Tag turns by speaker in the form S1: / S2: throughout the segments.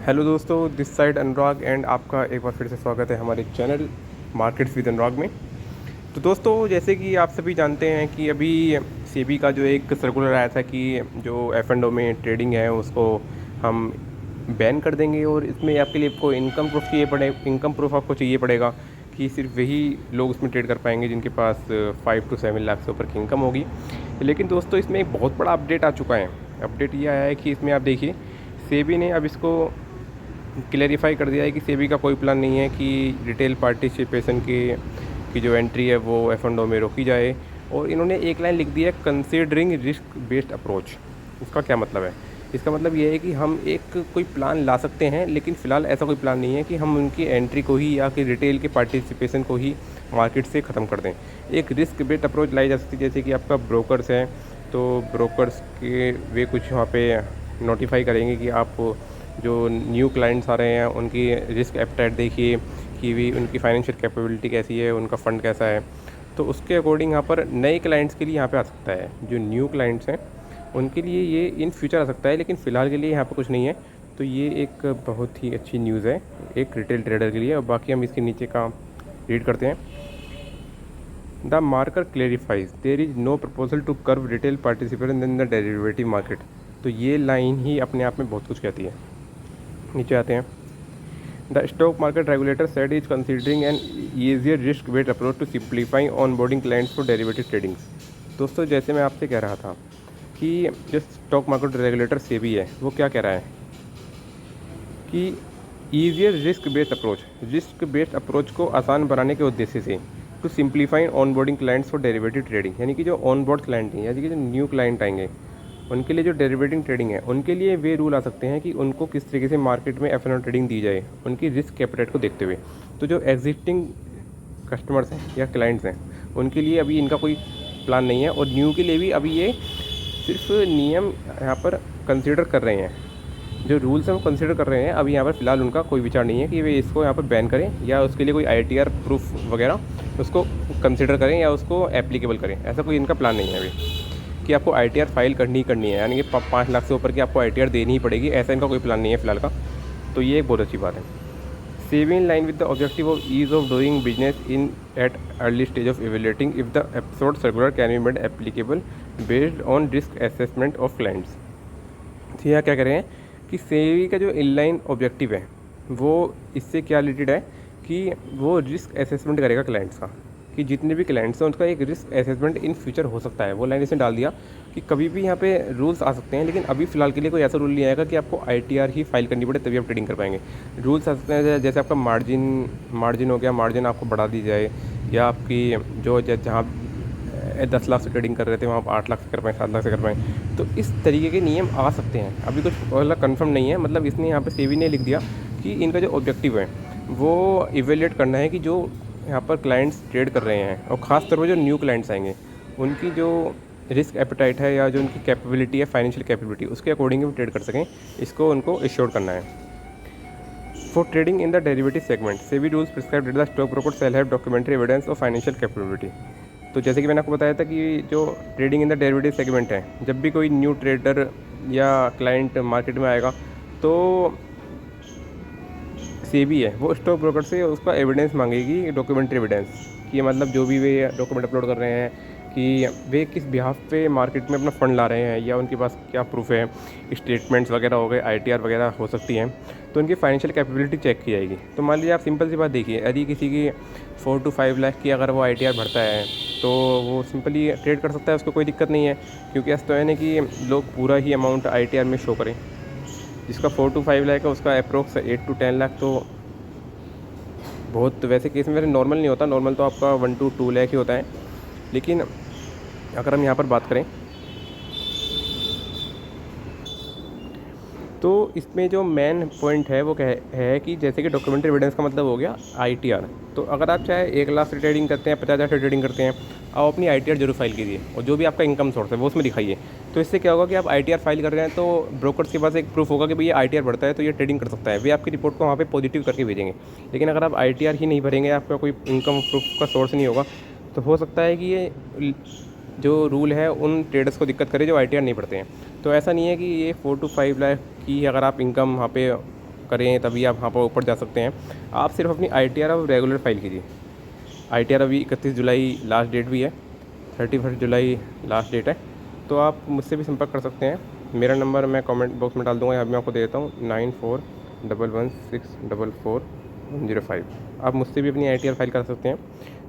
S1: Hello दोस्तों, this side Anurag and आपका एक बार फिर से स्वागत है हमारे चैनल मार्केट्स विद अनुराग में। तो दोस्तों, जैसे कि आप सभी जानते हैं कि अभी सेबी का जो एक सर्कुलर आया था कि जो एफ एंड ओ में ट्रेडिंग है उसको हम बैन कर देंगे और इसमें आपके लिए आपको इनकम प्रूफ आपको चाहिए पड़ेगा कि सिर्फ वही लोग उसमें ट्रेड कर पाएंगे जिनके पास 5 to 7 लाख से ऊपर की इनकम होगी। लेकिन दोस्तों, इसमें एक बहुत बड़ा अपडेट आ चुका है। अपडेट ये आया है कि इसमें आप देखिए, सेबी ने अब इसको क्लेरिफाई कर दिया है कि सेबी का कोई प्लान नहीं है कि रिटेल पार्टिसिपेशन की जो एंट्री है वो एफ एंड ओ में रोकी जाए। और इन्होंने एक लाइन लिख दी है, कंसीडरिंग रिस्क बेस्ड अप्रोच। इसका क्या मतलब है? इसका मतलब ये है कि हम एक कोई प्लान ला सकते हैं, लेकिन फ़िलहाल ऐसा कोई प्लान नहीं है कि हम उनकी एंट्री को ही या कि रिटेल के पार्टिसिपेशन को ही मार्केट से ख़त्म कर दें। एक रिस्क बेस्ड अप्रोच लाई जा सकती है, जैसे कि आपका ब्रोकर्स है तो ब्रोकर्स के वे कुछ वहाँ पे नोटिफाई करेंगे कि आप जो न्यू क्लाइंट्स आ रहे हैं उनकी रिस्क एपेटाइट देखिए कि भी उनकी फाइनेंशियल कैपेबिलिटी कैसी है, उनका फ़ंड कैसा है। तो उसके अकॉर्डिंग यहाँ पर नए क्लाइंट्स के लिए यहाँ पे आ सकता है। जो न्यू क्लाइंट्स हैं उनके लिए ये इन फ्यूचर आ सकता है, लेकिन फ़िलहाल के लिए यहाँ पर कुछ नहीं है। तो ये एक बहुत ही अच्छी न्यूज़ है एक रिटेल ट्रेडर के लिए। और बाकी हम इसके नीचे का रीड करते हैं। The market clarifies there is no proposal to curb retail participation in the derivative market. तो ये लाइन ही अपने आप में बहुत कुछ कहती है। नीचे आते हैं। The stock market regulator said is considering an easier risk based approach to simplifying on boarding clients for derivative tradings. दोस्तों, जैसे मैं आपसे कह रहा था कि जो स्टॉक मार्केट रेगुलेटर सेबी है वो क्या कह रहा है कि ईजियर रिस्क बेस्ड अप्रोच को आसान बनाने के उद्देश्य से to simplify on boarding clients for derivative trading, यानी कि जो ऑन बोर्ड क्लाइंट हैं यानी कि जो न्यू क्लाइंट आएंगे उनके लिए जो डेरिवेटिव ट्रेडिंग है उनके लिए वे रूल आ सकते हैं कि उनको किस तरीके से मार्केट में एफ एंड ओ ट्रेडिंग दी जाए उनकी रिस्क कैपिटल को देखते हुए। तो जो एग्जिस्टिंग कस्टमर्स हैं या क्लाइंट्स हैं उनके लिए अभी इनका कोई प्लान नहीं है, और न्यू के लिए भी अभी ये सिर्फ नियम यहाँ पर कंसिडर कर रहे हैं। जो रूल्स हैं वो कंसिडर कर रहे हैं। अभी यहाँ पर फ़िलहाल उनका कोई विचार नहीं है कि वे इसको यहाँ पर बैन करें या उसके लिए कोई ITR प्रूफ वगैरह उसको कंसिडर करें या उसको एप्लीकेबल करें। ऐसा कोई इनका प्लान नहीं है अभी कि आपको ITR फाइल करनी है, यानी कि 5 लाख से ऊपर की आपको ITR देनी ही पड़ेगी। ऐसा इनका कोई प्लान नहीं है फ़िलहाल का। तो ये एक बहुत अच्छी बात है। SEBI in line with the objective of ease of doing business in at early stage of evaluating if the episode circular can be made applicable based on risk assessment of clients. तो यहाँ क्या कह रहे हैं कि सेबी का जो इनलाइन ऑब्जेक्टिव है वो इससे क्या रिलेटेड है कि वो रिस्क असेसमेंट करेगा क्लाइंट्स का, कि जितने भी क्लाइंट्स हैं उनका एक रिस्क असेसमेंट इन फ्यूचर हो सकता है। वो लाइन इसने डाल दिया कि कभी भी यहाँ पे रूल्स आ सकते हैं, लेकिन अभी फ़िलहाल के लिए कोई ऐसा रूल नहीं आएगा कि आपको ITR ही फाइल करनी पड़े तभी आप ट्रेडिंग कर पाएंगे। रूल्स आ सकते हैं जैसे आपका मार्जिन हो गया, मार्जिन आपको बढ़ा दी जाए, या आपकी जो जहाँ 10 लाख से ट्रेडिंग कर रहे थे वहाँ आप 8 लाख से कर पाएँ, 7 लाख से कर पाएँ। तो इस तरीके के नियम आ सकते हैं। अभी कुछ मतलब कन्फर्म नहीं है। मतलब इसने यहाँ पर सेबी ने लिख दिया कि इनका जो ऑब्जेक्टिव है वो इवेल्युएट करना है कि जो यहाँ पर क्लाइंट्स ट्रेड कर रहे हैं और ख़ास तौर पर जो न्यू क्लाइंट्स आएंगे उनकी जो रिस्क एपेटाइट है या जो उनकी कैपेबिलिटी है, फाइनेंशियल कैपेबिलिटी, उसके अकॉर्डिंग वो ट्रेड कर सकें। इसको उनको एश्योर करना है। For trading in the derivative segment SEBI rules prescribe that the stock broker shall have documentary evidence of financial capability. तो जैसे कि मैंने आपको बताया था कि जो trading in the derivative segment है, जब भी कोई न्यू ट्रेडर या क्लाइंट मार्केट में आएगा तो सेबी है वो स्टॉक ब्रोकर से उसका एविडेंस मांगेगी, डॉक्यूमेंट्री एविडेंस, कि मतलब जो भी वे डॉक्यूमेंट अपलोड कर रहे हैं कि वे किस बिहाफ पे मार्केट में अपना फ़ंड ला रहे हैं या उनके पास क्या प्रूफ है। स्टेटमेंट्स वगैरह हो गए, ITR वगैरह हो सकती हैं। तो उनकी फाइनेंशियल कैपेबिलिटी चेक की जाएगी। तो मान लीजिए आप सिंपल सी बात देखिए, यदि किसी की 4 to 5 लाख की अगर वो ITR भरता है तो वो सिंपली ट्रेड कर सकता है, उसको कोई दिक्कत नहीं है। क्योंकि ऐसा तो है ना कि लोग पूरा ही अमाउंट ITR में शो करें। जिसका 4 to 5 लाख है उसका अप्रोक्स 8 to 10 लाख तो बहुत वैसे केस में वैसे नॉर्मल नहीं होता। नॉर्मल तो आपका 1 to 2 लाख ही होता है। लेकिन अगर हम यहाँ पर बात करें तो इसमें जो मेन पॉइंट है वो है कि जैसे कि डॉक्यूमेंट्री एविडेंस का मतलब हो गया ITR। तो अगर आप चाहे 1 लाख से ट्रेडिंग करते हैं, 50,000 से ट्रेडिंग करते हैं, आप अपनी ITR जरूर फाइल कीजिए और जो भी आपका इनकम सोर्स है वो उसमें दिखाइए। तो इससे क्या होगा कि आप ITR फाइल कर रहे हैं तो ब्रोकर्स के पास एक प्रूफ होगा कि भाई ये ITR भरता है तो ये ट्रेडिंग कर सकता है। वे आपकी रिपोर्ट को वहाँ पे पॉजिटिव करके भेजेंगे। लेकिन अगर आप ITR ही नहीं भरेंगे, आपका कोई इनकम प्रूफ का सोर्स नहीं होगा, तो हो सकता है कि ये जो रूल है उन ट्रेडर्स को दिक्कत करे जो ITR नहीं भरते हैं। तो ऐसा नहीं है कि ये 4 to 5 लाख की अगर आप इनकम वहाँ पे करें तभी आप वहाँ पर ऊपर जा सकते हैं। आप सिर्फ अपनी ITR और रेगुलर फाइल कीजिए। ITR अभी 31 जुलाई लास्ट डेट भी है, 31 जुलाई लास्ट डेट है। तो आप मुझसे भी संपर्क कर सकते हैं। मेरा नंबर मैं कमेंट बॉक्स में डाल दूँगा, यहाँ मैं आपको दे देता हूँ 9411644405। आप मुझसे भी अपनी ITR फाइल कर सकते हैं।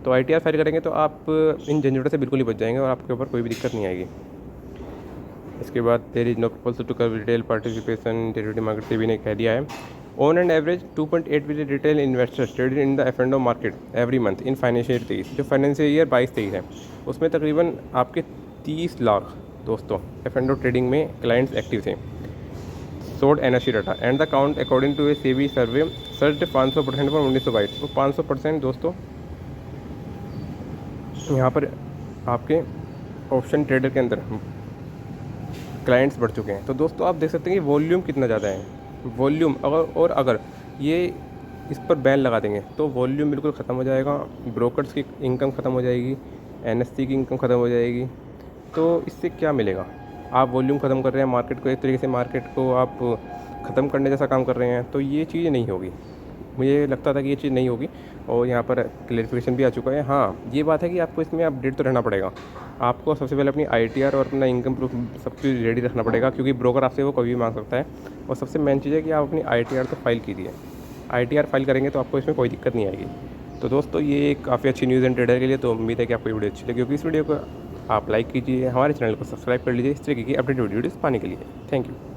S1: तो ITR फाइल करेंगे तो आप इन झंझटों से बिल्कुल ही बच जाएंगे और आपके ऊपर कोई भी दिक्कत नहीं आएगी। इसके बाद there is no proposal to cover retail participation, derivative market से भी ने कह दिया है। On and average 2.8 billion retail investors traded in the F&O market every month in financial 23। जो फाइनेंशियल ईयर 22-23 है उसमें तकरीबन आपके 30 लाख दोस्तों F&O ट्रेडिंग में क्लाइंट्स एक्टिव थे। Sold NSE data and the count according to a SEBI survey search 500% पर 1922। वो 500% दोस्तों यहाँ पर आपके ऑप्शन ट्रेडर के अंदर क्लाइंट्स बढ़ चुके हैं। तो दोस्तों आप देख सकते हैं कि वॉल्यूम कितना ज़्यादा है। वॉल्यूम अगर ये इस पर बैन लगा देंगे तो वॉल्यूम बिल्कुल ख़त्म हो जाएगा, ब्रोकर्स की इनकम ख़त्म हो जाएगी, NSE की इनकम ख़त्म हो जाएगी। तो इससे क्या मिलेगा? आप वॉल्यूम ख़त्म कर रहे हैं, मार्केट को एक तरीके से मार्केट को आप ख़त्म करने जैसा काम कर रहे हैं। तो ये चीज़ नहीं होगी। मुझे लगता था कि ये चीज़ नहीं होगी और यहाँ पर क्लेरिफिकेशन भी आ चुका है। हाँ, ये बात है कि आपको इसमें अपडेट तो रहना पड़ेगा। आपको सबसे पहले अपनी ITR और अपना इनकम प्रूफ सब कुछ रेडी रखना पड़ेगा, क्योंकि ब्रोकर आपसे वो कभी भी मांग सकता है। और सबसे मेन चीज़ है कि आप अपनी ITR तो फाइल कीजिए। ITR फाइल करेंगे तो आपको इसमें कोई दिक्कत नहीं आएगी। तो दोस्तों ये काफ़ी अच्छी न्यूज़ एंड ट्रेडर के लिए। तो उम्मीद है कि आपको ये वीडियो अच्छी लगी होगी। इस वीडियो को आप लाइक कीजिए, हमारे चैनल को सब्सक्राइब कर लीजिए इस तरीके की अपडेट वीडियोज़ पाने के लिए। Thank you.